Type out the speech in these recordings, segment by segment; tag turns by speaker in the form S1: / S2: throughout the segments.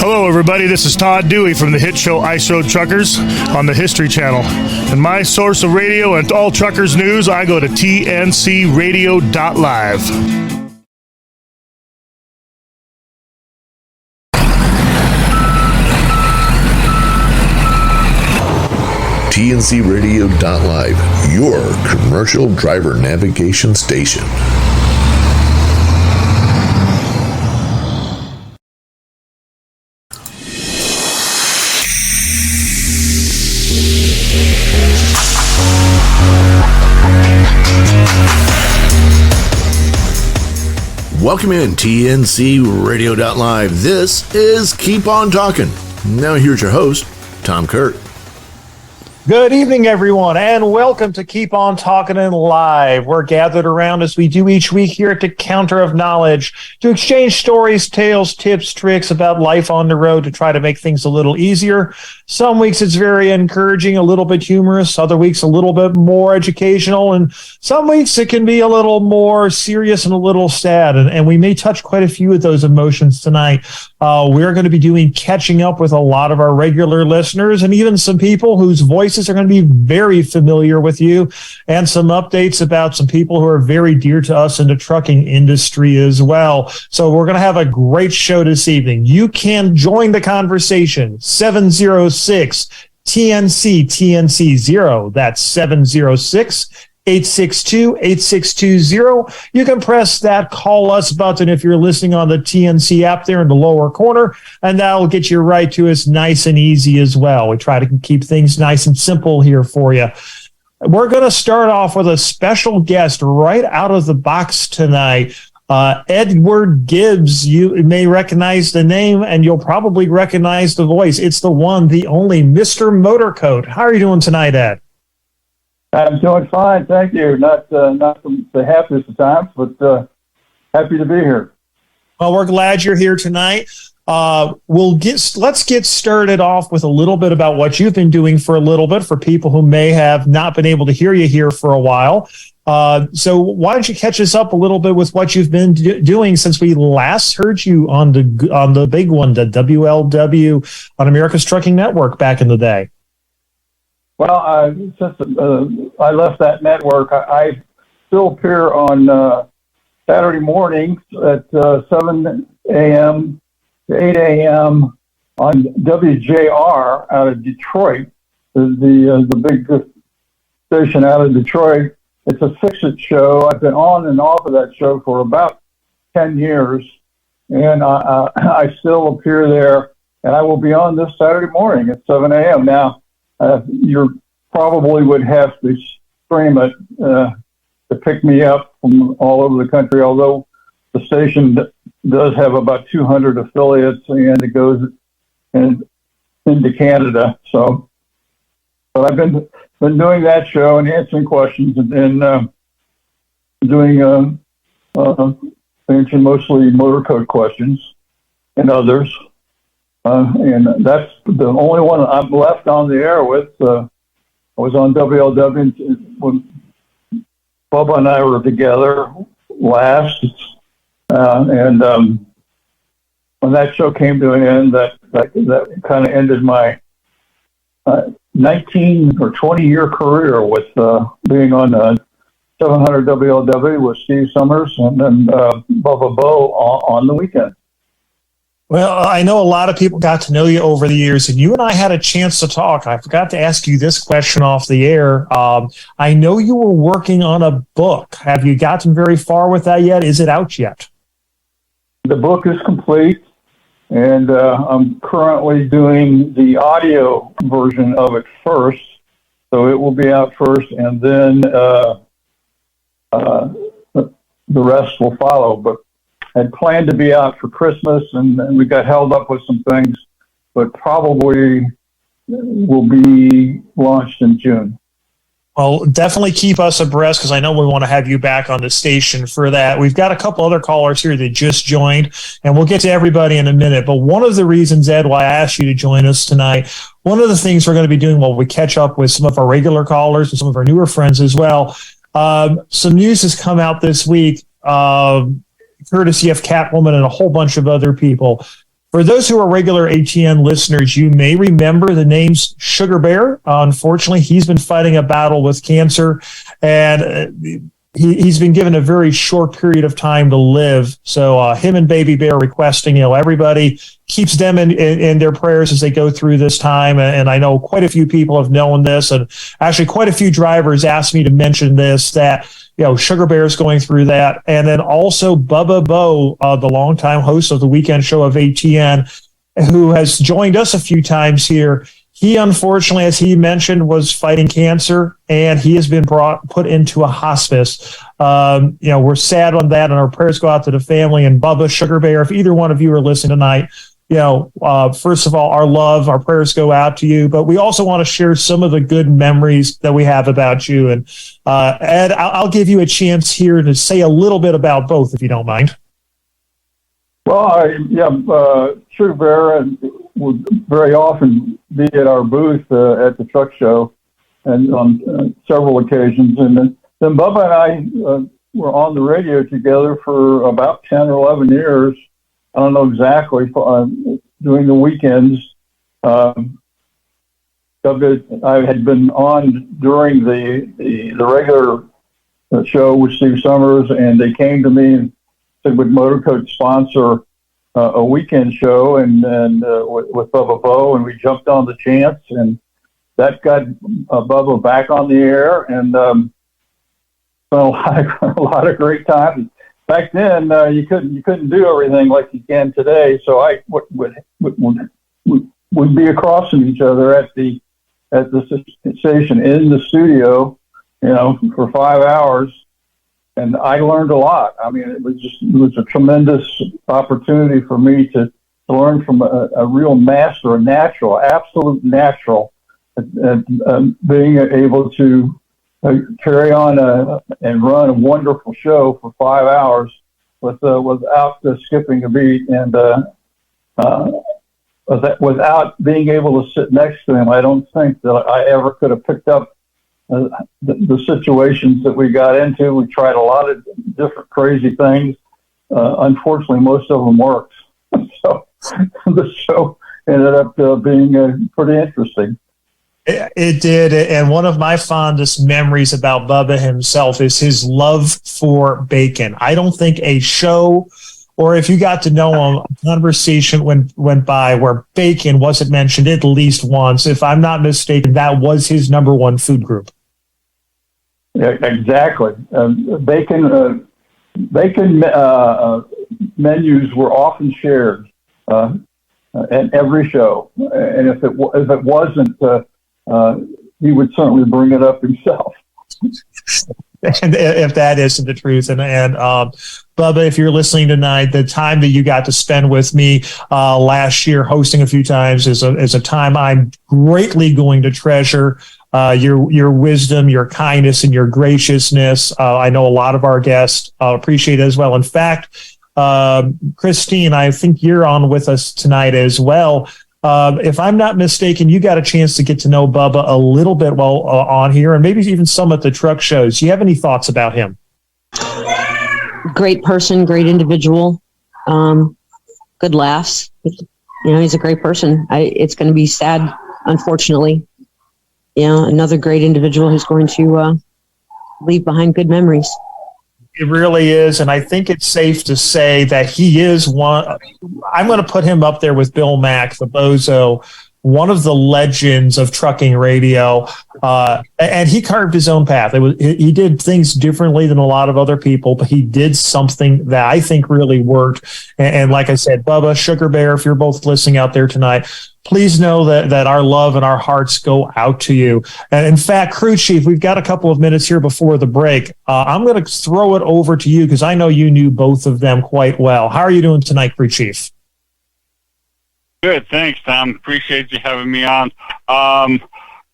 S1: Hello, everybody. This is Todd Dewey from the hit show Ice Road Truckers on the History Channel. And my source of radio and all truckers news, I go to tncradio.live.
S2: tncradio.live, your commercial driver navigation station. Welcome in tncradio.live. This is Keep On Talkin'. Now here's your host, Tom Kurt.
S3: Good evening, everyone, and welcome to Keep On Talkin' Live. We're gathered around as we do each week here at the Counter of Knowledge to exchange stories, tales, tips, tricks about life on the road to try to make things a little easier. Some weeks it's very encouraging, a little bit humorous. Other weeks a little bit more educational. And some weeks it can be a little more serious and a little sad. And we may touch quite a few of those emotions tonight. We're going to be doing catching up with a lot of our regular listeners and even some people whose voices are going to be very familiar with you, and some updates about some people who are very dear to us in the trucking industry as well. So we're going to have a great show this evening. You can join the conversation, 706-TNC-0. That's 706-862-8620. You can press that call us button if you're listening on the TNC app there in the lower corner, and that'll get you right to us nice and easy as well. We try to keep things nice and simple here for you. We're going to start off with a special guest right out of the box tonight. Edward Gibbs. You may recognize the name, and you'll probably recognize the voice. It's the one, the only Mr. Motorcoat. How are you doing tonight, Ed?
S4: I'm doing fine, thank you. Not the happiest of times, but happy to be here.
S3: Well, we're glad you're here tonight. Let's get started off with a little bit about what you've been doing for a little bit for people who may have not been able to hear you here for a while. So why don't you catch us up a little bit with what you've been doing since we last heard you on the big one, the WLW on America's Trucking Network back in the day?
S4: Well, since I left that network, I still appear on Saturday mornings at 7 a.m. to 8 a.m. on WJR out of Detroit, the big station out of Detroit. It's a fix-it show. I've been on and off of that show for about 10 years, and I still appear there, and I will be on this Saturday morning at 7 a.m. Now, you probably would have to stream it to pick me up from all over the country, although the station does have about 200 affiliates, and it goes into Canada. So, but I've been doing that show and answering questions and doing answering mostly motor code questions and others. And that's the only one I'm left on the air with. I was on WLW when Bubba and I were together last. And when that show came to an end, that kind of ended my 19 or 20-year career with being on 700 WLW with Steve Summers and then Bubba Bo on the weekend.
S3: Well, I know a lot of people got to know you over the years, and you and I had a chance to talk. I forgot to ask you this question off the air. I know you were working on a book. Have you gotten very far with that yet? Is it out yet?
S4: The book is complete, and I'm currently doing the audio version of it first. So it will be out first, and then the rest will follow. But had planned to be out for Christmas, and we got held up with some things, but probably will be launched in June.
S3: Well, definitely keep us abreast, because I know we want to have you back on the station for that. We've got a couple other callers here that just joined, and we'll get to everybody in a minute. But one of the reasons, Ed, why I asked you to join us tonight, one of the things we're going to be doing while we catch up with some of our regular callers and some of our newer friends as well, some news has come out this week, courtesy of Catwoman and a whole bunch of other people. For those who are regular ATN listeners, you may remember the names Sugar Bear. Unfortunately, he's been fighting a battle with cancer, and he's been given a very short period of time to live. So him and Baby Bear requesting, everybody keeps them in their prayers as they go through this time. And I know quite a few people have known this, and actually quite a few drivers asked me to mention this, that Sugar Bear's going through that. And then also Bubba Bo, the longtime host of the weekend show of ATN, who has joined us a few times here. He, unfortunately, as he mentioned, was fighting cancer, and he has been put into a hospice. We're sad on that, and our prayers go out to the family. And Bubba, Sugar Bear, if either one of you are listening tonight, first of all, our love, our prayers go out to you. But we also want to share some of the good memories that we have about you. And Ed, I'll give you a chance here to say a little bit about both, if you don't mind.
S4: Well, Sugar Bear would very often be at our booth at the truck show, and on several occasions. And then Bubba and I were on the radio together for about 10 or 11 years. I don't know exactly, during the weekends. I had been on during the regular show with Steve Summers, and they came to me and said, would Motorcoach sponsor a weekend show and with Bubba Bo, and we jumped on the chance, and that got Bubba back on the air, and spent a lot of great time. Back then, you couldn't do everything like you can today, so I would be across from each other at the station in the studio, for 5 hours. And I learned a lot. I mean, it was a tremendous opportunity for me to learn from a real master, a natural, absolute natural, being able to carry on and run a wonderful show for 5 hours without skipping a beat, and without being able to sit next to him. I don't think that I ever could have picked up the situations that we got into. We tried a lot of different crazy things. Unfortunately, most of them worked. So the show ended up being pretty interesting.
S3: It did. And one of my fondest memories about Bubba himself is his love for bacon. I don't think a show, or if you got to know him, a conversation went by where bacon wasn't mentioned at least once. If I'm not mistaken, that was his number one food group.
S4: Yeah, exactly. Bacon menus were often shared at every show, and if it wasn't, he would certainly bring it up himself.
S3: And if that isn't the truth, and Bubba, if you're listening tonight, the time that you got to spend with me last year, hosting a few times, is a time I'm greatly going to treasure. Your wisdom, your kindness, and your graciousness. I know a lot of our guests appreciate it as well. In fact, Christine, I think you're on with us tonight as well. If I'm not mistaken, you got a chance to get to know Bubba a little bit while on here, and maybe even some at the truck shows. Do you have any thoughts about him?
S5: Great person, great individual, good laughs. He's a great person. It's going to be sad, unfortunately. Another great individual who's going to leave behind good memories.
S3: It really is, and I think it's safe to say that he is one. I'm going to put him up there with Bill Mack, the Bozo, one of the legends of trucking radio, and he carved his own path. He did things differently than a lot of other people, but he did something that I think really worked. And like I said, Bubba, Sugar Bear, if you're both listening out there tonight, please know that our love and our hearts go out to you. And in fact, Crew Chief, we've got a couple of minutes here before the break. I'm going to throw it over to you because I know you knew both of them quite well. How are you doing tonight, Crew Chief?
S6: Good, thanks, Tom. Appreciate you having me on.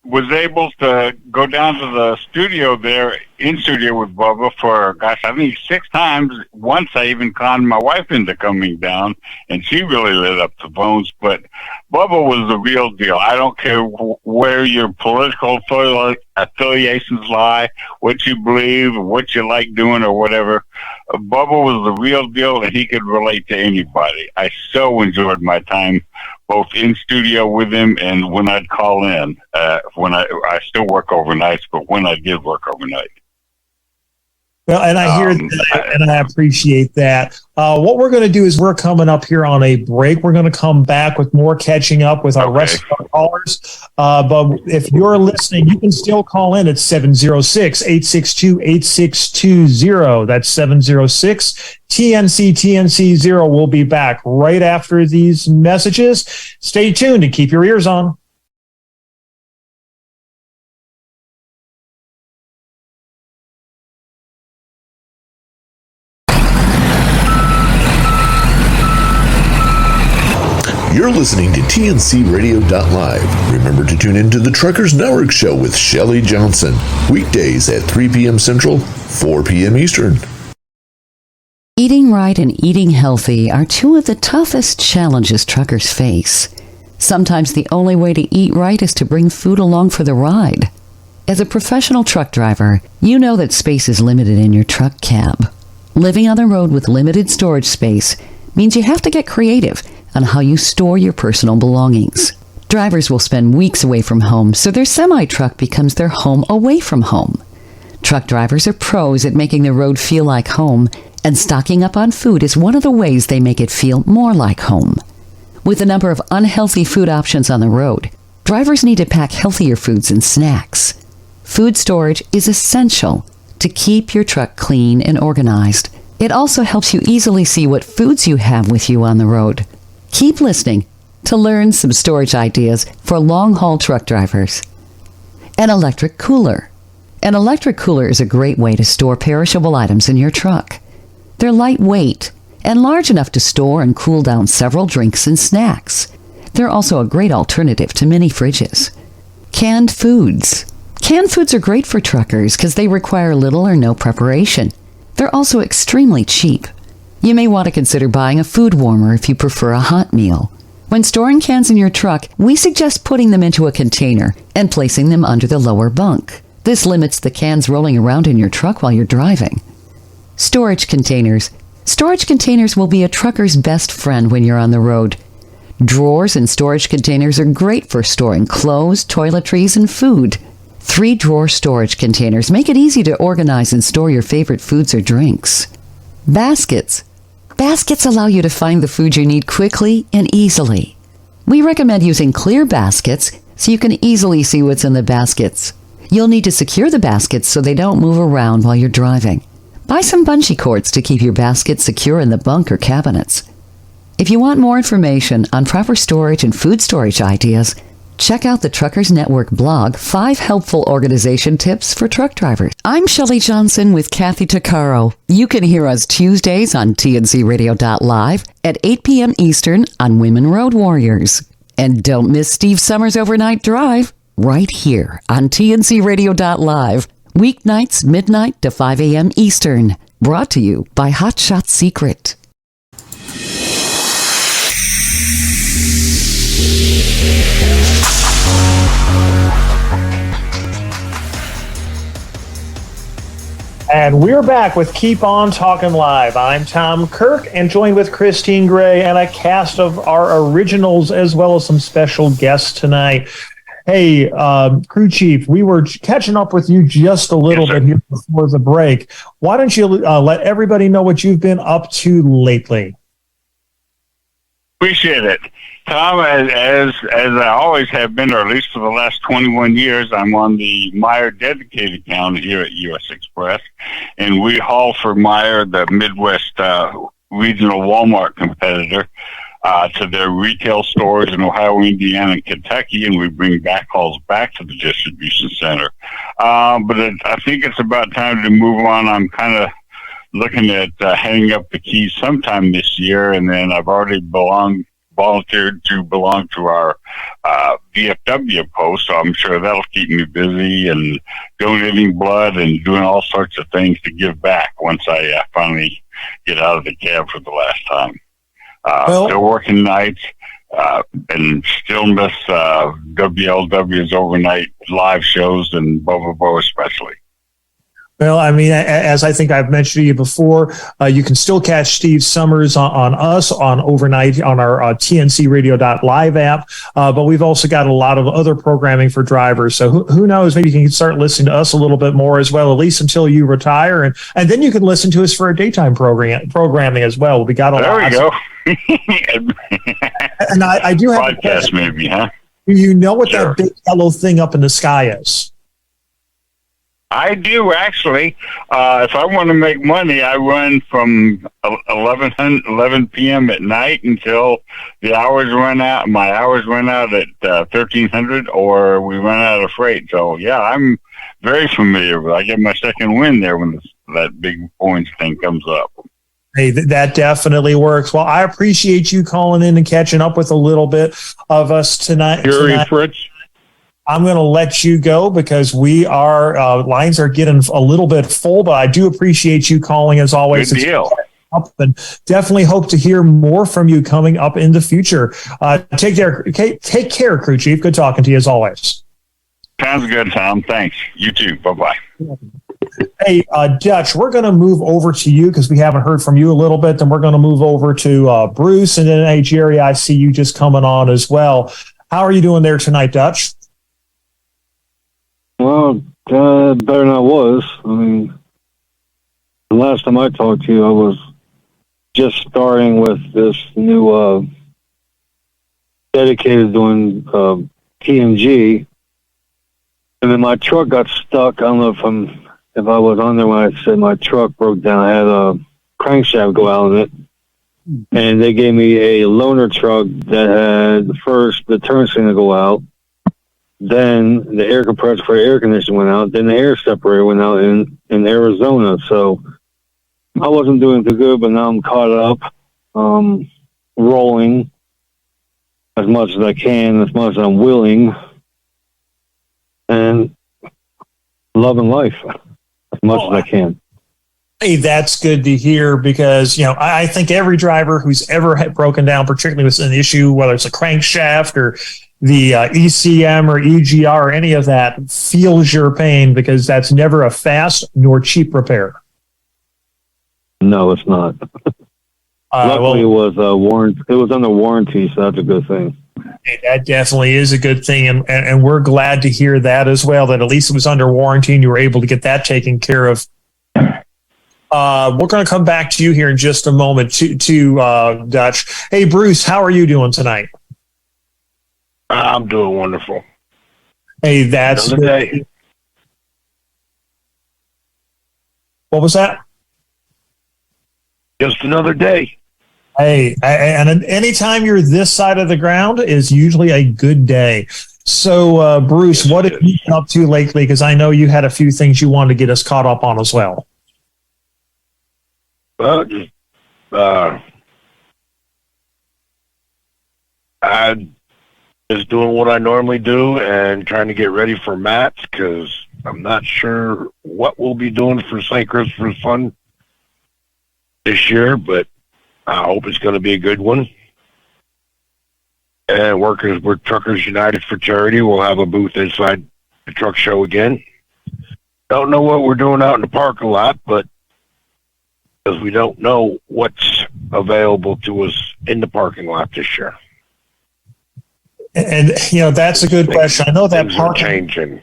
S6: Was able to go down to the studio there, in studio with Bubba for, I think 6 times. Once I even conned my wife into coming down, and she really lit up the phones. But Bubba was the real deal. I don't care where your political affiliations lie, what you believe, what you like doing, or whatever. Bubba was the real deal, and he could relate to anybody. I so enjoyed my time both in studio with him and when I'd call in. When I still work overnights, but when I did work overnight.
S3: Well, and I hear that, and I appreciate that. What we're going to do is we're coming up here on a break. We're going to come back with more catching up with our rest of our callers. But if you're listening, you can still call in at 706-862-8620. That's 706-TNC-TNC-0. We'll be back right after these messages. Stay tuned and keep your ears on.
S2: You're listening to TNCRadio.live. Remember to tune into the Truckers Network Show with Shelley Johnson. Weekdays at 3 p.m. Central, 4 p.m. Eastern.
S7: Eating right and eating healthy are two of the toughest challenges truckers face. Sometimes the only way to eat right is to bring food along for the ride. As a professional truck driver, you know that space is limited in your truck cab. Living on the road with limited storage space means you have to get creative on how you store your personal belongings. Drivers will spend weeks away from home, so their semi-truck becomes their home away from home. Truck drivers are pros at making the road feel like home, and stocking up on food is one of the ways they make it feel more like home. With a number of unhealthy food options on the road, drivers need to pack healthier foods and snacks. Food storage is essential to keep your truck clean and organized. It also helps you easily see what foods you have with you on the road. Keep listening to learn some storage ideas for long-haul truck drivers. An electric cooler. An electric cooler is a great way to store perishable items in your truck. They're lightweight and large enough to store and cool down several drinks and snacks. They're also a great alternative to mini fridges. Canned foods. Canned foods are great for truckers because they require little or no preparation. They're also extremely cheap. You may want to consider buying a food warmer if you prefer a hot meal. When storing cans in your truck, we suggest putting them into a container and placing them under the lower bunk. This limits the cans rolling around in your truck while you're driving. Storage containers. Storage containers will be a trucker's best friend when you're on the road. Drawers and storage containers are great for storing clothes, toiletries, and food. 3-drawer storage containers make it easy to organize and store your favorite foods or drinks. Baskets. Baskets allow you to find the food you need quickly and easily. We recommend using clear baskets so you can easily see what's in the baskets. You'll need to secure the baskets so they don't move around while you're driving. Buy some bungee cords to keep your baskets secure in the bunk or cabinets. If you want more information on proper storage and food storage ideas, check out the Truckers Network blog, 5 Helpful Organization Tips for Truck Drivers. I'm Shelley Johnson with Kathy Tuccaro. You can hear us Tuesdays on TNCRadio.live at 8 p.m. Eastern on Women Road Warriors. And don't miss Steve Summers' Overnight Drive right here on TNCRadio.live, weeknights midnight to 5 a.m. Eastern. Brought to you by Hot Shot Secret.
S3: And we're back with Keep On Talking Live. I'm Tom Kirk, and joined with Christine Gray and a cast of our originals as well as some special guests tonight. Hey, crew chief, we were catching up with you just a little bit here before the break. Why don't you let everybody know what you've been up to lately?
S6: Appreciate it. Tom, as I always have been, or at least for the last 21 years, I'm on the Meyer dedicated account here at U.S. Express, and we haul for Meyer, the Midwest regional Walmart competitor, to their retail stores in Ohio, Indiana, and Kentucky, and we bring backhauls back to the distribution center. But I think it's about time to move on. I'm kind of looking at heading up the Keys sometime this year, and then I've already volunteered to belong to our VFW post, so I'm sure that'll keep me busy and donating blood and doing all sorts of things to give back once I finally get out of the cab for the last time. Still working nights. and still miss WLW's overnight live shows and Bubba Bo especially.
S3: Well, I mean, as I think I've mentioned to you before, you can still catch Steve Summers on us on overnight on our tncradio.live app. But we've also got a lot of other programming for drivers. So who knows? Maybe you can start listening to us a little bit more as well, at least until you retire. And then you can listen to us for a daytime programming as well. We got a lot.
S6: There we go.
S3: And I do have
S6: podcast, maybe, huh?
S3: Do you know what
S6: Sure.
S3: that big yellow thing up in the sky is?
S6: I do, actually. If I want to make money, I run from 11 p.m. at night until the hours run out. My hours run out at 1300, or we run out of freight. So, yeah, I'm very familiar with it. I get my second win there when that big points thing comes up.
S3: Hey, that definitely works. Well, I appreciate you calling in and catching up with a little bit of us tonight.
S6: Fritz.
S3: I'm going to let you go because we are lines are getting a little bit full, but I do appreciate you calling as always.
S6: Good deal.
S3: And definitely hope to hear more from you coming up in the future. Take care, crew chief. Good talking to you as always.
S6: Sounds good, Tom. Thanks. You too. Bye-bye.
S3: Hey, Dutch, we're going to move over to you because we haven't heard from you a little bit. Then we're going to move over to Bruce. And then, hey, Jerry, I see you just coming on as well. How are you doing there tonight, Dutch?
S8: Well, better than I was. I mean, the last time I talked to you, I was just starting with this new dedicated doing TMG, and then my truck got stuck. I don't know if I was on there when I said my truck broke down. I had a crankshaft go out in it, and they gave me a loaner truck that had first the turn signal go out. Then the air compressor for the air conditioner went out. Then the air separator went out in Arizona. So I wasn't doing too good, but now I'm caught up, rolling as much as I can, as much as I'm willing, and loving life as much as I can.
S3: Hey, that's good to hear because, I think every driver who's ever had broken down, particularly with an issue, whether it's a crankshaft or the ECM or EGR or any of that, feels your pain because that's never a fast nor cheap repair.
S8: No, it's not. Luckily, it was It was under warranty, so that's a good thing.
S3: That definitely is a good thing, and we're glad to hear that as well, that at least it was under warranty and you were able to get that taken care of. We're going to come back to you here in just a moment, to Dutch. Hey, Bruce, how are you doing tonight?
S9: I'm doing wonderful.
S3: Hey, that's
S9: another day.
S3: What was that?
S9: Just another day.
S3: Hey, and anytime you're this side of the ground is usually a good day. So, Bruce, what have you been up to lately? Because I know you had a few things you wanted to get us caught up on as well.
S9: Well, just I just doing what I normally do and trying to get ready for mats because I'm not sure what we'll be doing for St. Christopher's Fun this year, but I hope it's going to be a good one. And workers with Truckers United for Charity will have a booth inside the truck show again. Don't know what we're doing out in the parking lot, but because we don't know what's available to us in the parking lot this year.
S3: And that's a good question. I know that
S9: things are changing.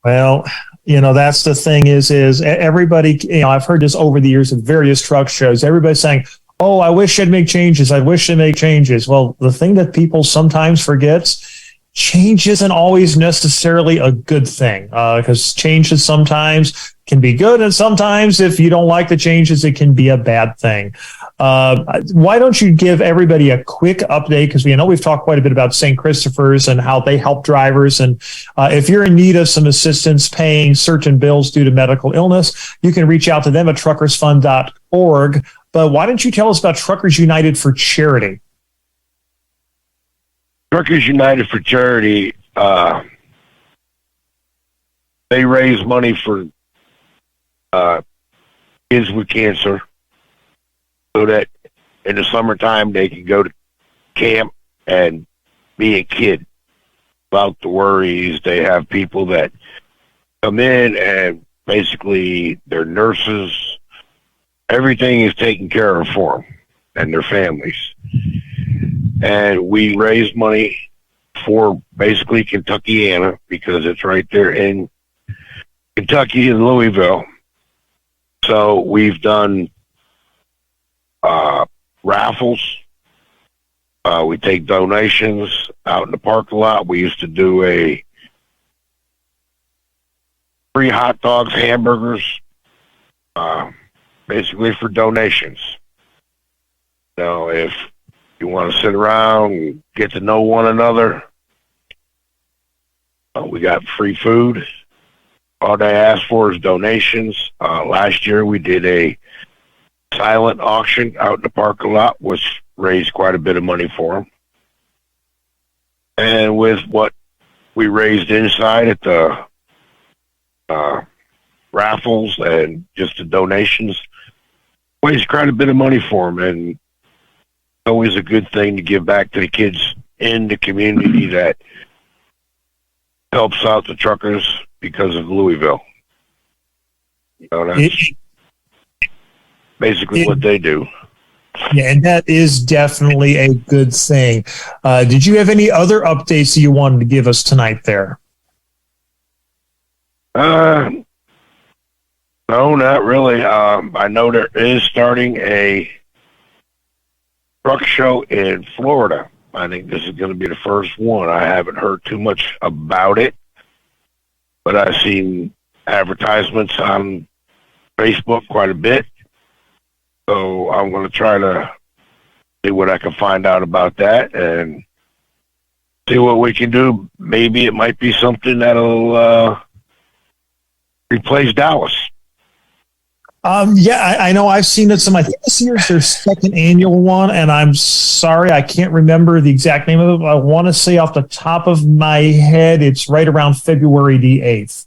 S3: Well, that's the thing is everybody, I've heard this over the years at various truck shows. Everybody's saying, oh, I wish I'd make changes. I wish I'd make changes. Well, the thing that people sometimes forgets, change isn't always necessarily a good thing because changes sometimes can be good. And sometimes if you don't like the changes, it can be a bad thing. Why don't you give everybody a quick update? Because we know we've talked quite a bit about St. Christopher's and how they help drivers. And if you're in need of some assistance paying certain bills due to medical illness, you can reach out to them at truckersfund.org. But why don't you tell us about Truckers United for Charity?
S9: Truckers United for Charity, they raise money for kids with cancer so that in the summertime they can go to camp and be a kid without the worries. They have people that come in and basically they're nurses. Everything is taken care of for them and their families. And we raise money for basically Kentuckiana because it's right there in Kentucky and Louisville. So we've done raffles. We take donations out in the parking lot. We used to do a free hot dogs, hamburgers, basically for donations. So if you want to sit around and get to know one another, we got free food. All they ask for is donations. Last year we did a silent auction out in the parking lot, which raised quite a bit of money for them. And with what we raised inside at the raffles and just the donations, raised quite a bit of money for them. And it's always a good thing to give back to the kids in the community that helps out the truckers because of Louisville. That's basically what they do.
S3: Yeah, and that is definitely a good thing. Did you have any other updates that you wanted to give us tonight there?
S9: No, not really. I know there is starting a truck show in Florida. I think this is going to be the first one. I haven't heard too much about it, but I've seen advertisements on Facebook quite a bit. So I'm going to try to see what I can find out about that and see what we can do. Maybe it might be something that'll replace Dallas.
S3: Yeah, I know I've seen it some. I think this year's their second annual one, and I'm sorry, I can't remember the exact name of it. I want to say off the top of my head, it's right around February the 8th.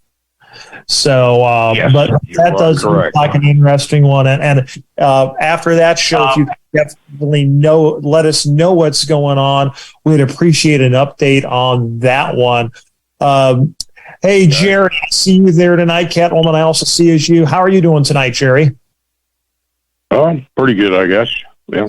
S3: So,
S9: Yes,
S3: but that does look like an interesting one. And after that show, if you definitely let us know what's going on. We'd appreciate an update on that one. Hey, Jerry, I see you there tonight. Catwoman, I also see as you. How are you doing tonight, Jerry?
S10: Oh, pretty good, I guess. Yeah.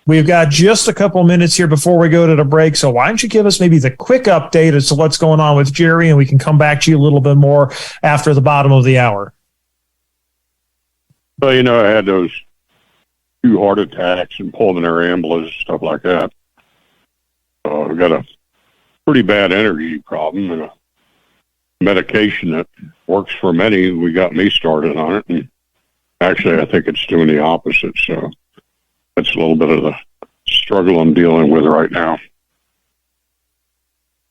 S3: We've got just a couple minutes here before we go to the break, so why don't you give us maybe the quick update as to what's going on with Jerry, and we can come back to you a little bit more after the bottom of the hour.
S10: Well, I had those 2 heart attacks and pulmonary embolism, stuff like that. I've got a pretty bad energy problem and a medication that works for many. We got me started on it, and actually I think it's doing the opposite, so that's a little bit of the struggle I'm dealing with right now.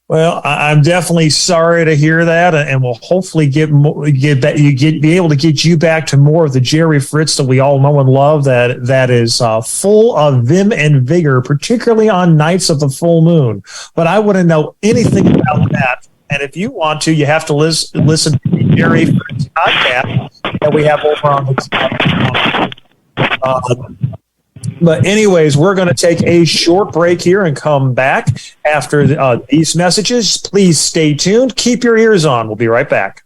S3: Well, I'm definitely sorry to hear that, and we'll hopefully be able to get you back to more of the Jerry Fritz that we all know and love. That is full of vim and vigor, particularly on nights of the full moon. But I wouldn't know anything about that. And if you want to, you have to listen to the Jerry Fritz podcast that we have over on the. But anyways, we're going to take a short break here and come back after these messages. Please stay tuned. Keep your ears on. We'll be right back.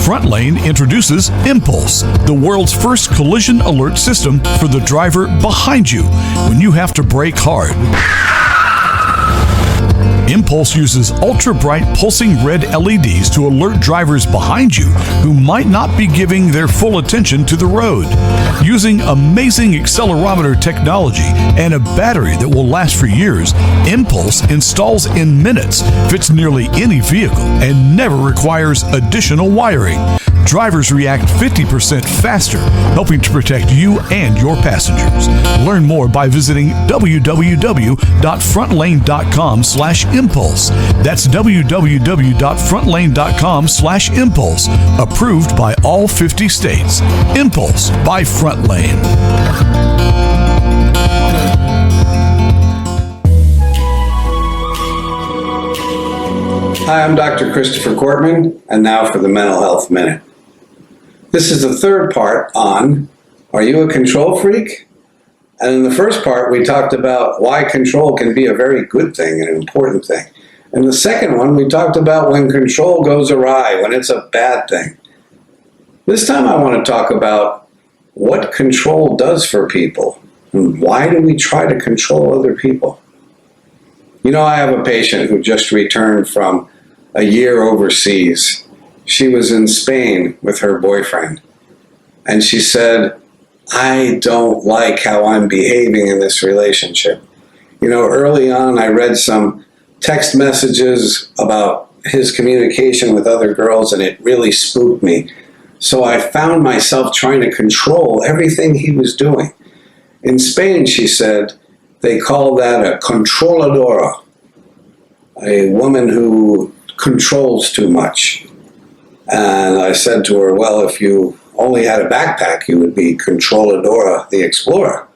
S11: Front Lane introduces Impulse, the world's first collision alert system for the driver behind you when you have to brake hard. Impulse uses ultra-bright pulsing red LEDs to alert drivers behind you who might not be giving their full attention to the road. Using amazing accelerometer technology and a battery that will last for years, Impulse installs in minutes, fits nearly any vehicle, and never requires additional wiring. Drivers react 50% faster, helping to protect you and your passengers. Learn more by visiting www.frontlane.com/impulse. That's www.frontlane.com/impulse. Approved by all 50 states. Impulse by Frontlane.
S12: Hi, I'm Dr. Christopher Cortman, and now for the Mental Health Minute. This is the third part on, are you a control freak? And in the first part, we talked about why control can be a very good thing and an important thing. In the second one, we talked about when control goes awry, when it's a bad thing. This time I want to talk about what control does for people and why do we try to control other people. You know, I have a patient who just returned from a year overseas. She was in Spain with her boyfriend, and she said, I don't like how I'm behaving in this relationship. You know, early on, I read some text messages about his communication with other girls, and it really spooked me. So I found myself trying to control everything he was doing. In Spain, she said, they call that a controladora, a woman who controls too much. And I said to her, well, if you only had a backpack, you would be Controladora the Explorer.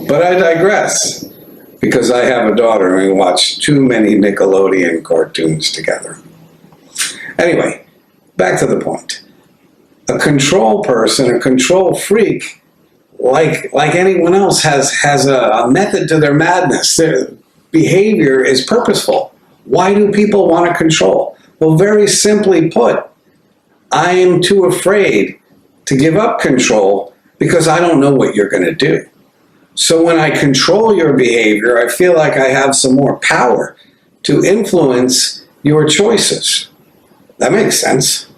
S12: But I digress, because I have a daughter and we watch too many Nickelodeon cartoons together. Anyway, back to the point. A control person, a control freak, like anyone else, has a method to their madness. Their behavior is purposeful. Why do people want to control? Well, very simply put, I am too afraid to give up control because I don't know what you're going to do. So when I control your behavior, I feel like I have some more power to influence your choices. That makes sense.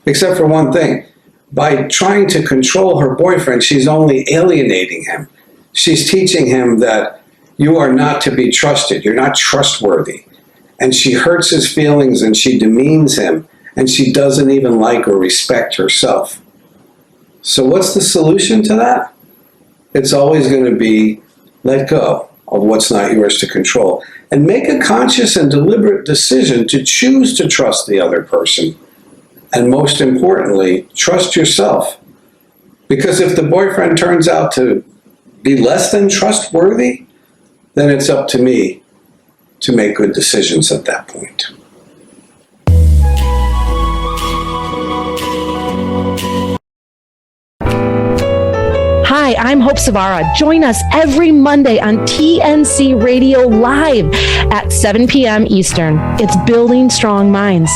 S12: Except for one thing. By trying to control her boyfriend, she's only alienating him. She's teaching him that you are not to be trusted. You're not trustworthy. And she hurts his feelings and she demeans him. And she doesn't even like or respect herself. So what's the solution to that? It's always going to be let go of what's not yours to control and make a conscious and deliberate decision to choose to trust the other person. And most importantly, trust yourself. Because if the boyfriend turns out to be less than trustworthy, then it's up to me to make good decisions at that point.
S13: Hi, I'm Hope Savara. Join us every Monday on TNC Radio Live at 7 p.m. Eastern. It's Building Strong Minds.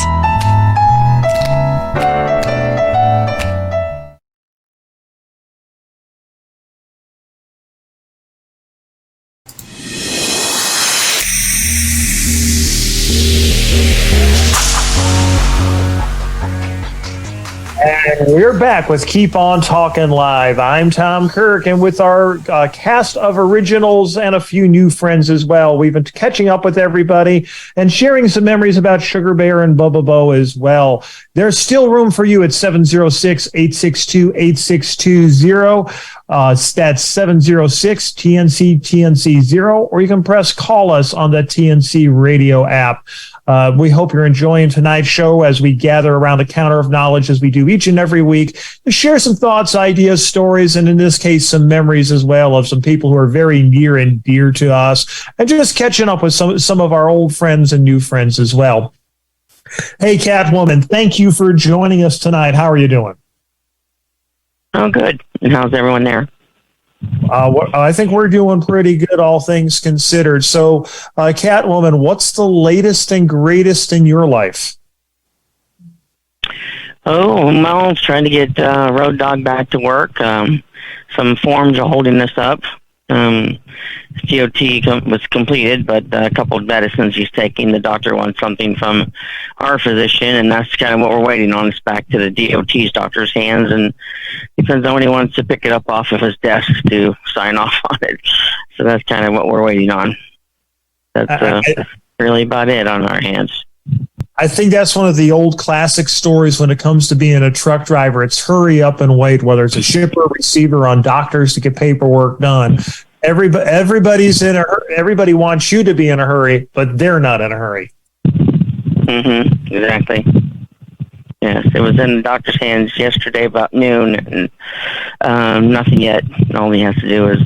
S3: And we're back with Keep On Talking Live. I'm Tom Kirk, and with our cast of originals and a few new friends as well. We've been catching up with everybody and sharing some memories about Sugar Bear and Bubba Bo as well. There's still room for you at 706-862-8620. That's 706-TNC-TNC0, or you can press call us on the TNC radio app. We hope you're enjoying tonight's show as we gather around a counter of knowledge as we do each and every week to share some thoughts, ideas, stories, and in this case, some memories as well of some people who are very near and dear to us, and just catching up with some of our old friends and new friends as well. Hey, Catwoman, thank you for joining us tonight. How are you doing?
S14: Oh, good. And how's everyone there?
S3: I think we're doing pretty good, all things considered. So, Catwoman, what's the latest and greatest in your life?
S14: Oh, well, trying to get Road Dog back to work. Some forms are holding this up. GOT was completed, but a couple of medicines he's taking. The doctor wants something from our physician, and that's kind of what we're waiting on. It's back to the DOT's doctor's hands, and depends on when he wants to pick it up off of his desk to sign off on it. So that's kind of what we're waiting on. That's really about it on our hands.
S3: I think that's one of the old classic stories when it comes to being a truck driver. It's hurry up and wait, whether it's a shipper, receiver, on doctors to get paperwork done. Everybody's in a hurry. Everybody wants you to be in a hurry, but they're not in a hurry.
S14: Mm-hmm. Exactly. Yes, it was in the doctor's hands yesterday about noon, and nothing yet. All he has to do is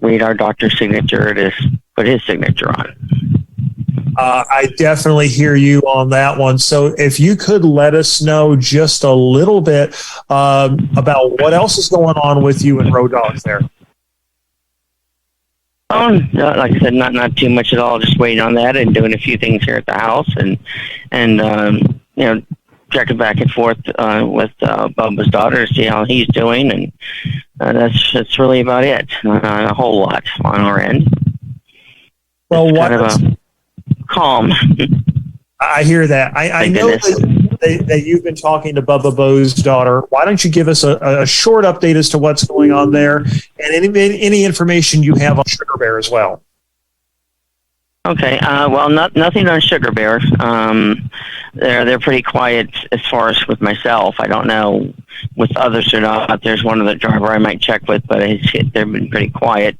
S14: read our doctor's signature to put his signature on.
S3: I definitely hear you on that one. So if you could let us know just a little bit about what else is going on with you and Road Dogs there.
S14: No, like I said, not too much at all. Just waiting on that and doing a few things here at the house, and checking back and forth with Bubba's daughter to see how he's doing, and that's really about it. Not a whole lot on our end.
S3: Well,
S14: it's kind of a calm.
S3: I hear that. I know that you've been talking to Bubba Bo's daughter. Why don't you give us a short update as to what's going on there, and any information you have on Sugar Bear as well?
S14: Okay. Well, nothing on Sugar Bear. They're pretty quiet as far as with myself. I don't know with others or not. There's one other driver I might check with, but they've been pretty quiet.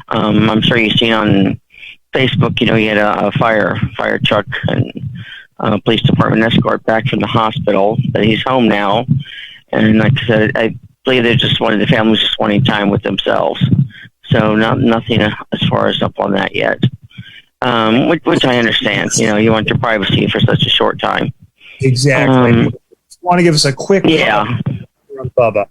S14: I'm sure you've seen on Facebook. He had a fire truck and police department escort back from the hospital. But he's home now, and like I said, I believe the family's just wanting time with themselves. So nothing as far as up on that yet. Which I understand. You want your privacy for such a short time.
S3: Exactly. Want to give us a quick
S14: on
S3: Bubba?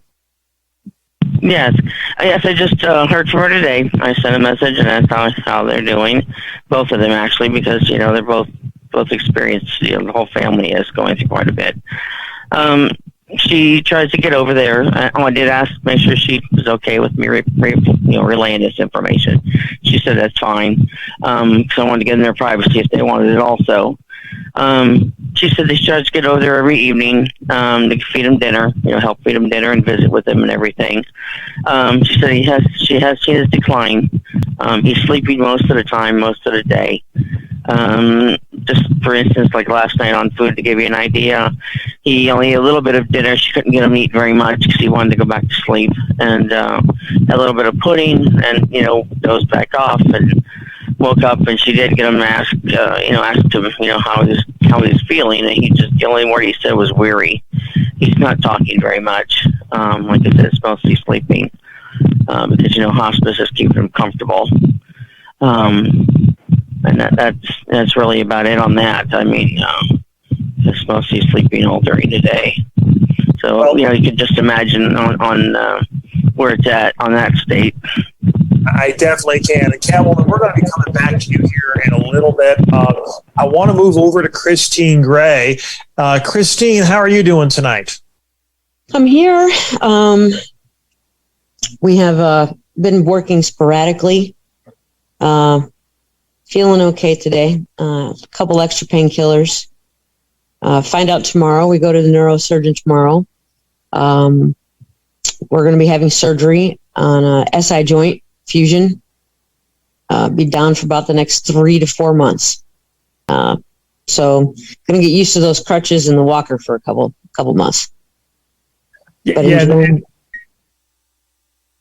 S14: Yes. I just heard from her today. I sent a message and asked how they're doing. Both of them actually, because they're both experienced. The whole family is going through quite a bit. She tries to get over there. I did ask, make sure she was okay with me, relaying this information. She said that's fine. Because I wanted to get in their privacy if they wanted it also. She said they tries to get over there every evening to feed him dinner, help feed him dinner and visit with him and everything. She said she has seen his decline. He's sleeping most of the time, most of the day. Just for instance, like last night on food, to give you an idea, he only ate a little bit of dinner. She couldn't get him to eat very much because he wanted to go back to sleep, and a little bit of pudding, and dozed back off and woke up, and she did get him asked him, how he was feeling, and the only word he said was weary. He's not talking very much. Like I said, it's mostly sleeping because hospices keep him comfortable. And that's really about it on that. I mean, it's mostly sleeping all during the day. So, you can just imagine on where it's at on that state.
S3: I definitely can. And Catwoman, we're going to be coming back to you here in a little bit. I want to move over to Christine Gray. Christine, how are you doing tonight?
S5: I'm here. We have been working sporadically. Feeling okay today. A couple extra painkillers. Find out tomorrow. We go to the neurosurgeon tomorrow. We're going to be having surgery on a SI joint fusion. Be down for about the next 3 to 4 months. So going to get used to those crutches and the walker for a couple months. But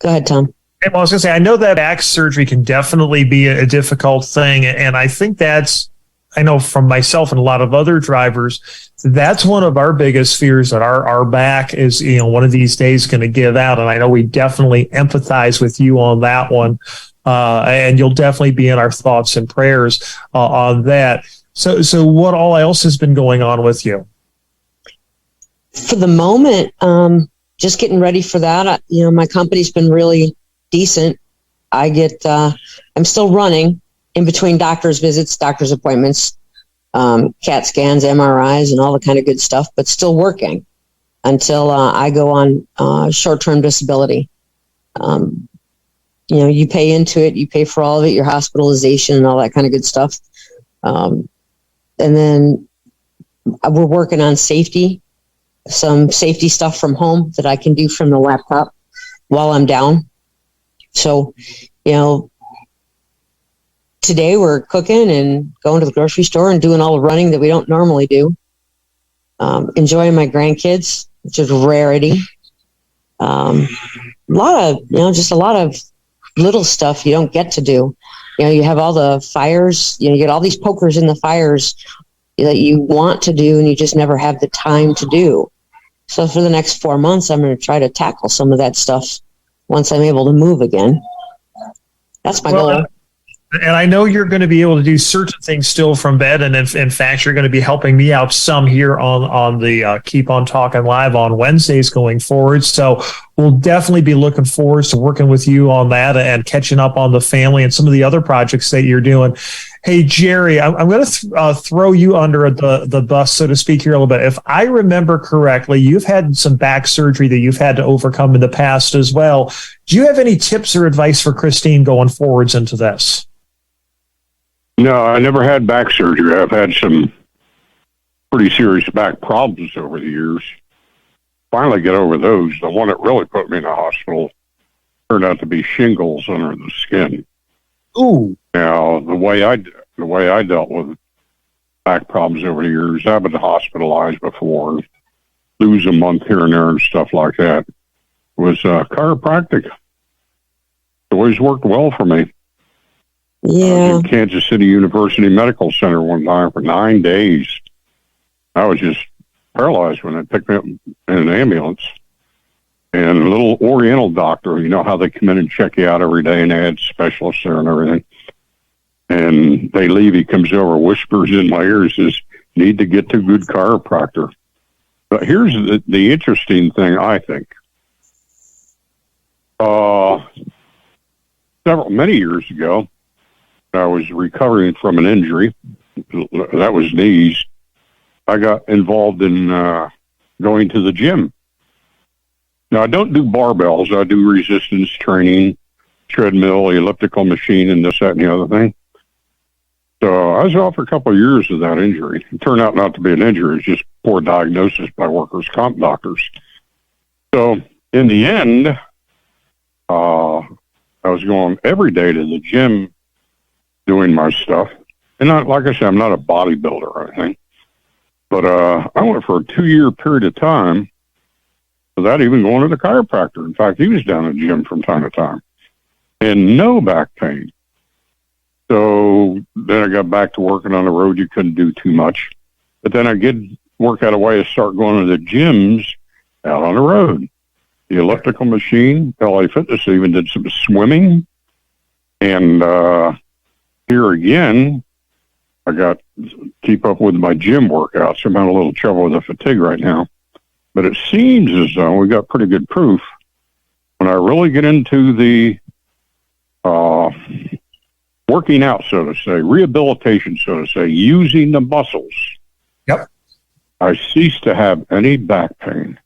S5: go ahead, Tom.
S3: Well, I was going to say, I know that back surgery can definitely be a difficult thing. And I think I know from myself and a lot of other drivers, that's one of our biggest fears, that our back is, one of these days going to give out. And I know we definitely empathize with you on that one. And you'll definitely be in our thoughts and prayers on that. So what all else has been going on with you?
S5: For the moment, just getting ready for that. My company's been really decent. I'm still running in between doctor's visits, doctor's appointments, CAT scans, MRIs, and all the kind of good stuff, but still working until I go on short-term disability. You pay into it, you pay for all of it, your hospitalization and all that kind of good stuff. And then we're working on some safety stuff from home that I can do from the laptop while I'm down. So, today we're cooking and going to the grocery store and doing all the running that we don't normally do. Enjoying my grandkids, which is a rarity. A lot of little stuff you don't get to do. You have all the fires, you get all these pokers in the fires that you want to do and you just never have the time to do. So for the next 4 months, I'm going to try to tackle some of that stuff once I'm able to move again. That's my goal.
S3: And I know you're going to be able to do certain things still from bed. And in fact, you're going to be helping me out some here on the Keep on Talking Live on Wednesdays going forward. So we'll definitely be looking forward to working with you on that and catching up on the family and some of the other projects that you're doing. Hey, Jerry, I'm going to throw you under the bus, so to speak, here a little bit. If I remember correctly, you've had some back surgery that you've had to overcome in the past as well. Do you have any tips or advice for Christine going forwards into this?
S10: No, I never had back surgery. I've had some pretty serious back problems over the years. Finally get over those. The one that really put me in the hospital turned out to be shingles under the skin.
S3: Ooh.
S10: Now, the way I dealt with back problems over the years, I've been hospitalized before, lose a month here and there and stuff like that, was chiropractic. It always worked well for me.
S5: Yeah.
S10: I was in Kansas City University Medical Center one time for 9 days. I was just paralyzed when they picked me up in an ambulance. And a little Oriental doctor, you know how they come in and check you out every day, and they had specialists there and everything. And they leave, he comes over, whispers in my ear, says, need to get to a good chiropractor. But here's the interesting thing, I think. Many years ago, I was recovering from an injury. That was knees. I got involved in going to the gym. Now, I don't do barbells. I do resistance training, treadmill, elliptical machine, and this, that, and the other thing. So I was off for a couple of years of that injury. It turned out not to be an injury. It's just poor diagnosis by workers' comp doctors. So in the end, I was going every day to the gym doing my stuff. And like I said, I'm not a bodybuilder or anything. But I went for a 2-year period of time without even going to the chiropractor. In fact, he was down at the gym from time to time. And no back pain. So then I got back to working on the road. You couldn't do too much. But then I did work out a way to start going to the gyms out on the road. The elliptical machine, LA Fitness, even did some swimming. And here again, I got to keep up with my gym workouts. I'm having a little trouble with the fatigue right now. But it seems as though we got pretty good proof when I really get into the working out, so to say, rehabilitation, so to say, using the muscles.
S3: Yep.
S10: I cease to have any back pain.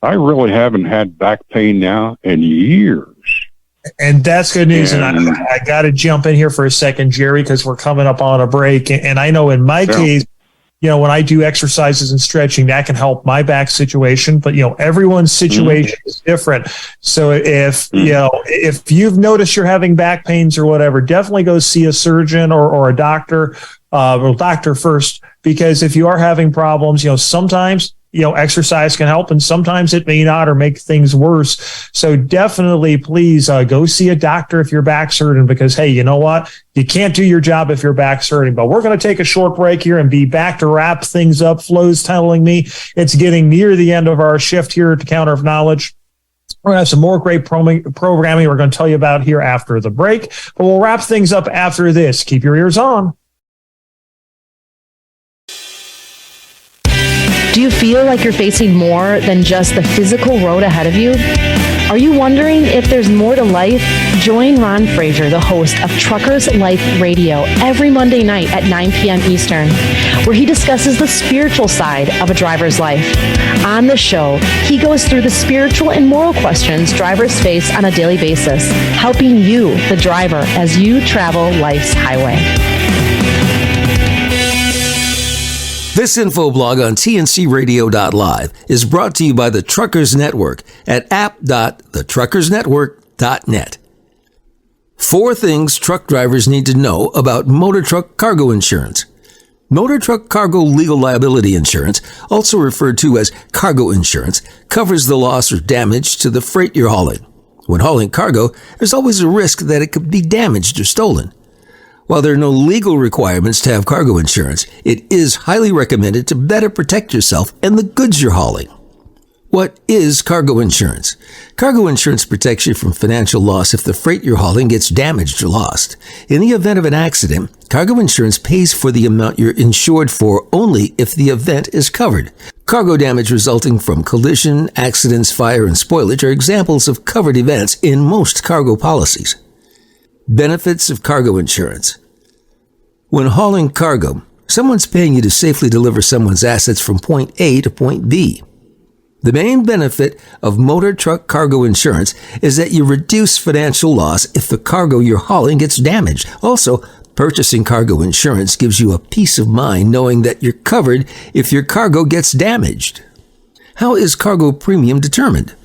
S10: I really haven't had back pain now in years.
S3: And that's good news. And I got to jump in here for a second, Jerry, because we're coming up on a break. And I know in my case, you know, when I do exercises and stretching, that can help my back situation. But, you know, everyone's situation is different. So if you've noticed you're having back pains or whatever, definitely go see a surgeon or a doctor, doctor first, because if you are having problems, you know, sometimes, you know, exercise can help and sometimes it may not or make things worse. So definitely, please go see a doctor if you're back hurting, because, hey, you know what? You can't do your job if your back's hurting. But we're going to take a short break here and be back to wrap things up. Flo's telling me it's getting near the end of our shift here at the Counter of Knowledge. We're going to have some more great programming we're going to tell you about here after the break. But we'll wrap things up after this. Keep your ears on.
S13: Do you feel like you're facing more than just the physical road ahead of you? Are you wondering if there's more to life? Join Ron Fraser, the host of Truckers Life Radio, every Monday night at 9 p.m. Eastern, where he discusses the spiritual side of a driver's life. On the show, he goes through the spiritual and moral questions drivers face on a daily basis, helping you, the driver, as you travel life's highway.
S15: This infoblog on tncradio.live is brought to you by the Truckers Network at app.thetruckersnetwork.net. 4 things truck drivers need to know about motor truck cargo insurance. Motor truck cargo legal liability insurance, also referred to as cargo insurance, covers the loss or damage to the freight you're hauling. When hauling cargo, there's always a risk that it could be damaged or stolen. While there are no legal requirements to have cargo insurance, it is highly recommended to better protect yourself and the goods you're hauling. What is cargo insurance? Cargo insurance protects you from financial loss if the freight you're hauling gets damaged or lost. In the event of an accident, cargo insurance pays for the amount you're insured for only if the event is covered. Cargo damage resulting from collision, accidents, fire, and spoilage are examples of covered events in most cargo policies. Benefits of cargo insurance. When hauling cargo, someone's paying you to safely deliver someone's assets from point A to point B. The main benefit of motor truck cargo insurance is that you reduce financial loss if the cargo you're hauling gets damaged. Also, purchasing cargo insurance gives you a peace of mind knowing that you're covered if your cargo gets damaged. How is cargo premium determined?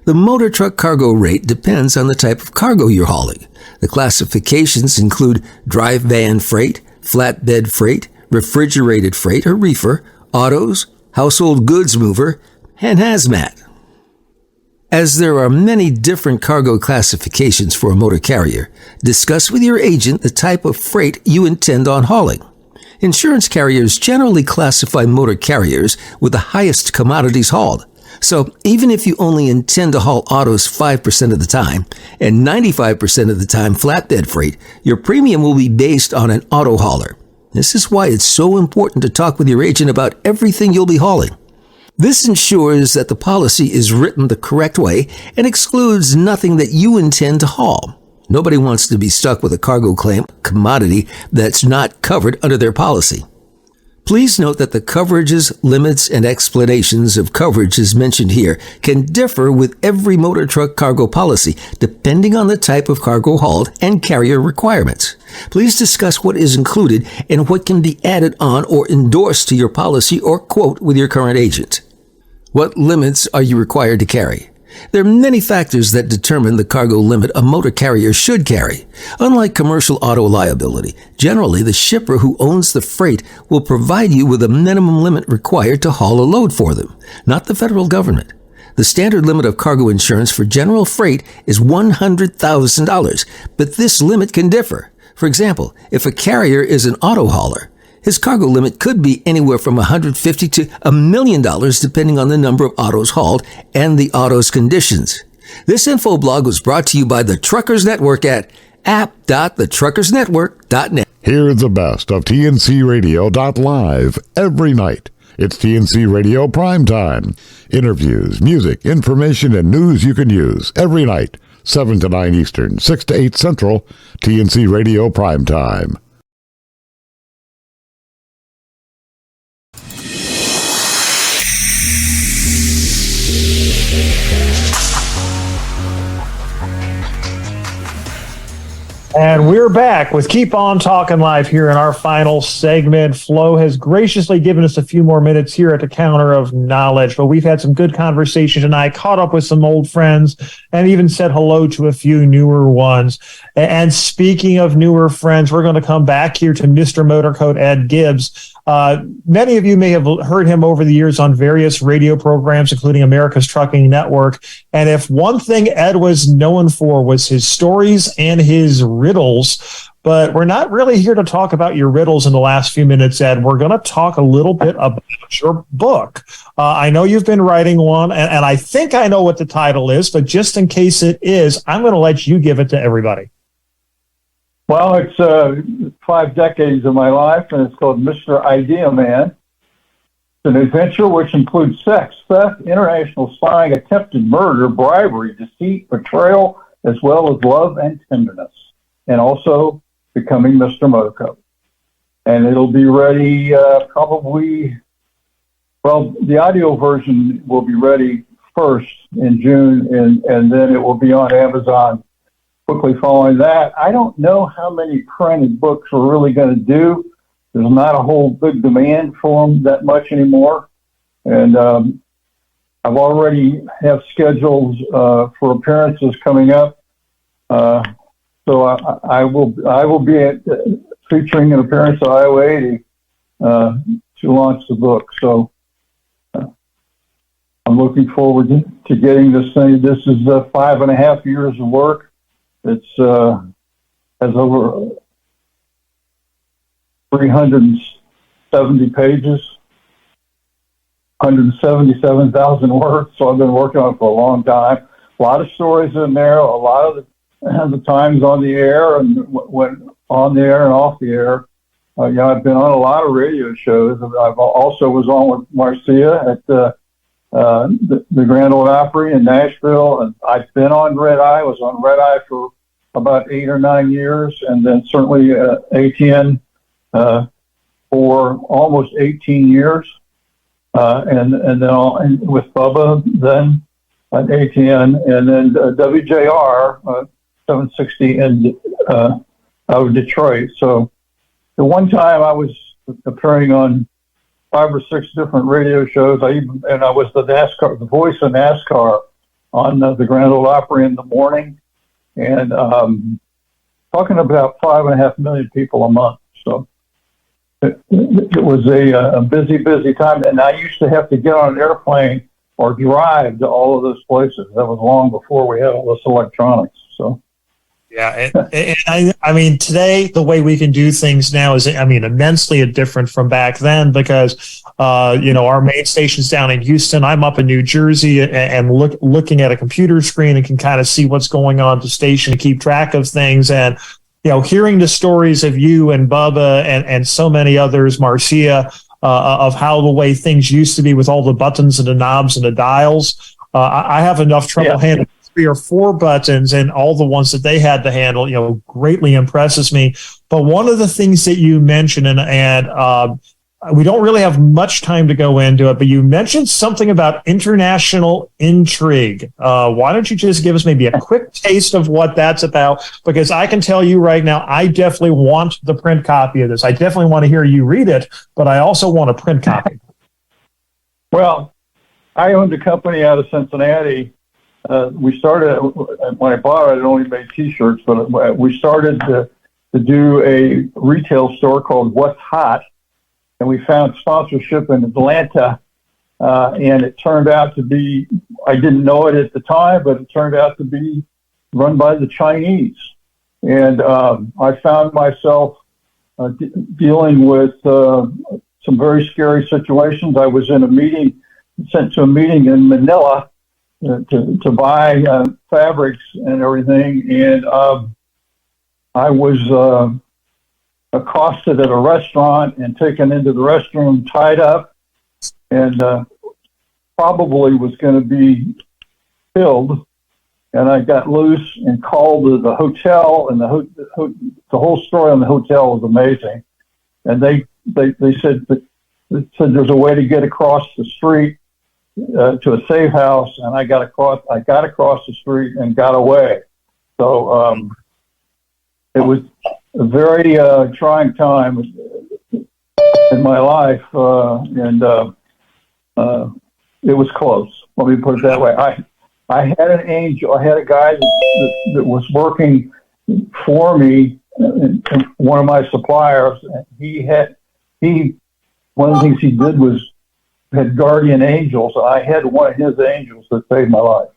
S15: The motor truck cargo rate depends on the type of cargo you're hauling. The classifications include dry van freight, flatbed freight, refrigerated freight or reefer, autos, household goods mover, and hazmat. As there are many different cargo classifications for a motor carrier, discuss with your agent the type of freight you intend on hauling. Insurance carriers generally classify motor carriers with the highest commodities hauled. So even if you only intend to haul autos 5% of the time and 95% of the time flatbed freight, your premium will be based on an auto hauler. This is why it's so important to talk with your agent about everything you'll be hauling. This ensures that the policy is written the correct way and excludes nothing that you intend to haul. Nobody wants to be stuck with a cargo claim commodity that's not covered under their policy. Please note that the coverages, limits, and explanations of coverages mentioned here can differ with every motor truck cargo policy depending on the type of cargo hauled and carrier requirements. Please discuss what is included and what can be added on or endorsed to your policy or quote with your current agent. What limits are you required to carry? There are many factors that determine the cargo limit a motor carrier should carry. Unlike commercial auto liability, generally the shipper who owns the freight will provide you with a minimum limit required to haul a load for them, not the federal government. The standard limit of cargo insurance for general freight is $100,000, but this limit can differ. For example, if a carrier is an auto hauler, his cargo limit could be anywhere from $150,000 to $1 million depending on the number of autos hauled and the auto's conditions. This info blog was brought to you by the Truckers Network at app.thetruckersnetwork.net.
S16: Hear the best of TNCRadio.live every night. It's TNC Radio Primetime. Interviews, music, information, and news you can use every night, 7 to 9 Eastern, 6 to 8 Central, TNC Radio Primetime.
S3: And we're back with Keep On Talking Live here in our final segment. Flo has graciously given us a few more minutes here at the Counter of Knowledge, but we've had some good conversation tonight, caught up with some old friends, and even said hello to a few newer ones. And speaking of newer friends, we're going to come back here to Mr. Motorcoat Ed Gibbs. Many of you may have heard him over the years on various radio programs, including America's Trucking Network. And if one thing Ed was known for was his stories and his riddles, but we're not really here to talk about your riddles in the last few minutes, Ed. We're going to talk a little bit about your book. I know you've been writing one, and I think I know what the title is, but just in case it is, I'm going to let you give it to everybody.
S4: Well, it's 5 decades of my life, and it's called Mr. Idea Man. It's an adventure which includes sex, theft, international spying, attempted murder, bribery, deceit, betrayal, as well as love and tenderness, and also becoming Mr. Motorcoat. And it'll be ready the audio version will be ready first in June, and then it will be on Amazon quickly following that. I don't know how many printed books we're really going to do. There's not a whole big demand for them that much anymore. And I've already have schedules for appearances coming up. So I will be featuring an appearance at Iowa 80 to launch the book. So I'm looking forward to getting this thing. This is 5.5 years of work. It's has over 370 pages, 177,000 words, so I've been working on it for a long time. A lot of stories in there, a lot of the times on the air and when on the air and off the air. I've been on a lot of radio shows. I've also was on with Marcia at the Grand Ole Opry in Nashville, and I've been on Red Eye. I was on Red Eye for about 8 or 9 years, and then certainly ATN for almost 18 years, and then with Bubba then at ATN, and then WJR 760 out of Detroit. So the one time I was appearing on 5 or 6 different radio shows. I was the voice of NASCAR on the Grand Ole Opry in the morning, and talking about 5.5 million people a month. So it was a busy time, and I used to have to get on an airplane or drive to all of those places. That was long before we had all this electronics. So.
S3: Yeah, and I mean, today the way we can do things now is, immensely different from back then because, our main station's down in Houston. I'm up in New Jersey and looking at a computer screen and can kind of see what's going on at the station to keep track of things. And, hearing the stories of you and Bubba and so many others, Marcia, of how the way things used to be with all the buttons and the knobs and the dials, I have enough trouble handling 3 or 4 buttons, and all the ones that they had to handle, greatly impresses me. But one of the things that you mentioned, and we don't really have much time to go into it, but you mentioned something about international intrigue. Why don't you just give us maybe a quick taste of what that's about? Because I can tell you right now, I definitely want the print copy of this. I definitely want to hear you read it, but I also want a print copy.
S4: Well, I owned a company out of Cincinnati. We started, when I bought it, I only made T-shirts, but we started to do a retail store called What's Hot, and we found sponsorship in Atlanta, and it turned out to be, I didn't know it at the time, but it turned out to be run by the Chinese. And I found myself dealing with some very scary situations. I was in a meeting, sent to a meeting in Manila, to buy fabrics and everything, and I was accosted at a restaurant and taken into the restroom, tied up, and probably was going to be killed. And I got loose and called the hotel, and the whole story on the hotel was amazing. And they said there's a way to get across the street to a safe house, and I got across the street and got away. So it was a very trying time in my life, and it was close. Let me put it that way. I had an angel. I had a guy that was working for me, one of my suppliers. And one of the things he did was had guardian angels. I had one of his angels that saved my life.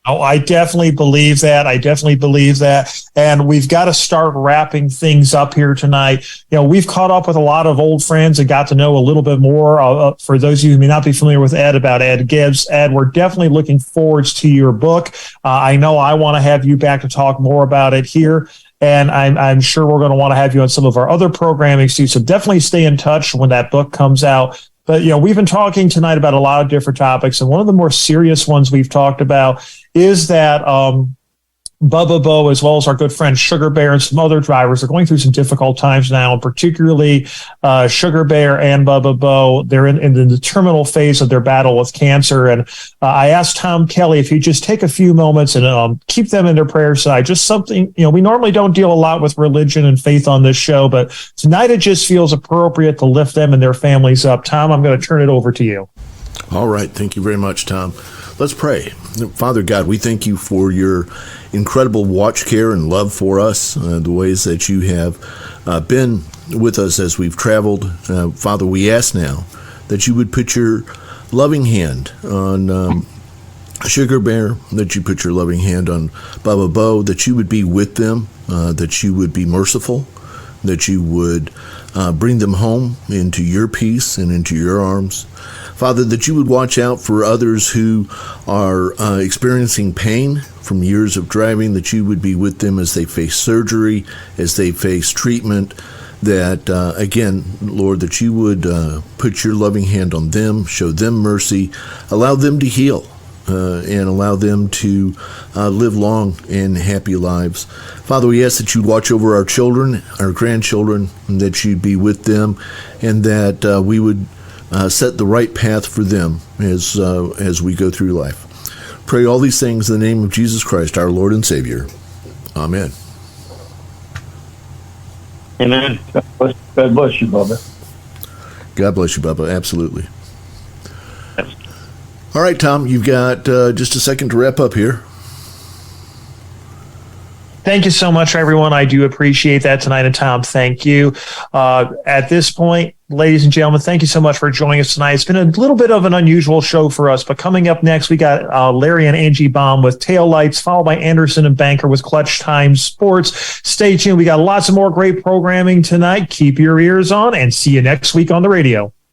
S3: Oh, I definitely believe that. And we've got to start wrapping things up here tonight. We've caught up with a lot of old friends and got to know a little bit more. For those of you who may not be familiar with Ed, about Ed Gibbs. Ed, we're definitely looking forward to your book. I know I want to have you back to talk more about it here. And I'm sure we're going to want to have you on some of our other programming too. So definitely stay in touch when that book comes out. But, we've been talking tonight about a lot of different topics. And one of the more serious ones we've talked about is that Bubba Bo, as well as our good friend Sugar Bear and some other drivers, are going through some difficult times now, and particularly Sugar Bear and Bubba Bo. They're in the terminal phase of their battle with cancer. And I asked Tom Kelly if he'd just take a few moments and keep them in their prayer side. Just something, we normally don't deal a lot with religion and faith on this show, but tonight it just feels appropriate to lift them and their families up. Tom, I'm going to turn it over to you.
S2: All right. Thank you very much, Tom. Let's pray. Father God, we thank you for your incredible watch care and love for us, the ways that you have been with us as we've traveled. Father, we ask now that you would put your loving hand on Sugar Bear, that you put your loving hand on Bubba Bo, that you would be with them, that you would be merciful, that you would bring them home into your peace and into your arms. Father, that you would watch out for others who are experiencing pain from years of driving, that you would be with them as they face surgery, as they face treatment, that, again, Lord, that you would put your loving hand on them, show them mercy, allow them to heal, and allow them to live long and happy lives. Father, we ask that you'd watch over our children, our grandchildren, and that you'd be with them, and that we would set the right path for them as we go through life. Pray all these things in the name of Jesus Christ, our Lord and Savior. Amen.
S14: Amen.
S4: God bless you, Bubba.
S2: God bless you, Bubba. Absolutely. All right, Tom, you've got just a second to wrap up here.
S3: Thank you so much, everyone. I do appreciate that tonight. And Tom, thank you. At this point, ladies and gentlemen, thank you so much for joining us tonight. It's been a little bit of an unusual show for us, but coming up next, we got Larry and Angie Baum with Taillights, followed by Anderson and Banker with Clutch Time Sports. Stay tuned. We got lots of more great programming tonight. Keep your ears on and see you next week on the radio.